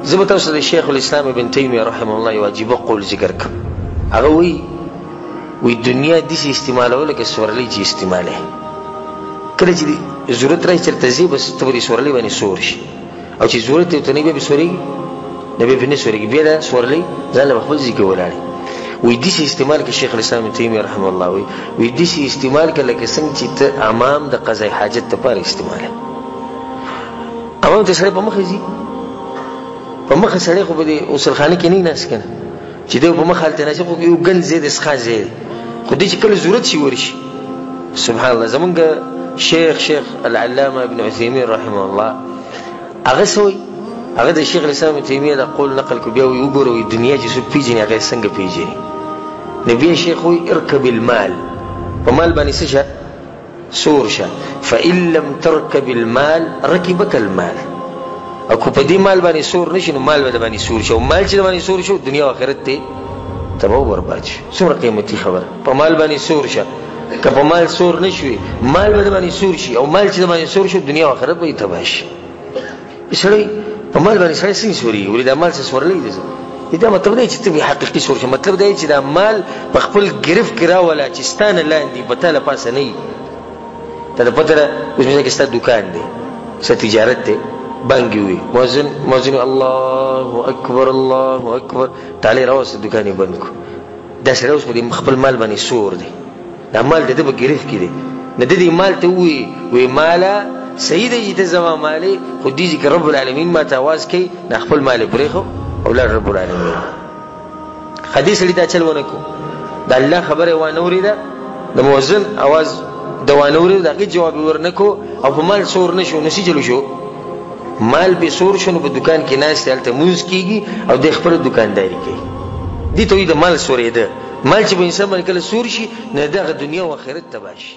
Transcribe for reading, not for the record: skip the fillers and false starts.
زه به تاسو د شیخ الاسلام ابن تیمیه رحمه الله یو عجیبه قول ذکر کوم. هغه وی دنیا داسې استعمالوله لکه سورلۍ چې استعمالوي. کله چې ضرورت راشي چېرته ځې بس ته به دې سورلۍ باندې سور شي، او چې ضرورت یې ورته نه وي بیا به سورېږي نه، بیا به نه سورېږي، بیا دا سورلۍ ځان له به خپل ځای کې ولاړې. وی داسې استعمال که شیخ الاسلام ابن تیمیه رحمه الله وی داسې استعمال که لکه څنګه چې ته امام د قضای حاجت دپاره استعمالوي. امام ته سړی په مخه ځي، په مخه سړی خو به د غسلخانه کې نه ناست که نه، چې دی په مخه هلته ناست خو یو ګند ځای دی، څښاک ځای دی، خو دی چې کله ضرورت شي ورشي. سبحان الله. زمونږ شیخ العلامه ابن عثیمین رحمه الله هغه څه وایي، هغه د شیخ الاسلام ابن تیمیه دا قول نقل کړو. بیا وایي وګوره وایي دنیا چې څوک پېژني هغه یې څنګه پېژني. نو بیا شیخ وایي ارکب المال، په مال باندې څه شه؟ سور شه. فإن لم ترکب المال رکبک المال. او که په دې مال باندې سور نشي نو مال به د باندې سور شي، او مال چې د باندې سور شو دنیا او آخرت ته تباه و برباد شي. څومره قیمتي خبره. په مال باندې سور شه، که په مال سور نشوي مال به د باندې سور شي، او مال چې د باندې سور شو دنیا او آخرت به یې تباه شي. سړی په مال باندې سړی څنګه سورېږي؟ ولې دا مال څه سورلی دی؟ دا مطلب دی چې ته بې حقیقي سور شي. مطلب دی چې دا مال په خپل ګرفت کې راوله چې ستا نه لاندې به تا له پاسه نه وي. تا ته پته ده اوس مثلا کې ستا دوکان دی، ستا تجارت دی، بانګ یې ووي، مؤذن الله اکبر الله اکبر، ټالۍ راوسته دوکان یې بند کړو. دا سړی اوس په دې خپل مال باندې سور دی. دا مال د ده په ګرفت کې دی. نه د دې مال ته ووایي ماله صحیح دی چې ته زما مالې، خو دې چې رب العالمین ما ته آواز کوي دا خپل مال یې پرېښو او لاړ رب العالمین. دې سړي دا چل ونه کړو، د الله خبره یې وانه اورېده، د مؤذن آواز د وانه اورېده، د هغې جواب یې ورنه کړو، او په مال سور نه شو. نو څه چلو شو؟ مال پې سور شو، نو په دوکان کې ناست دی، هلته مونځ کېږي او دی خپله دوکانداري کوي. دې ته وایي د مال سورېده. مال چې په انسان باندې کله سور شي نو دغه دنیا او آخرت تباه شي.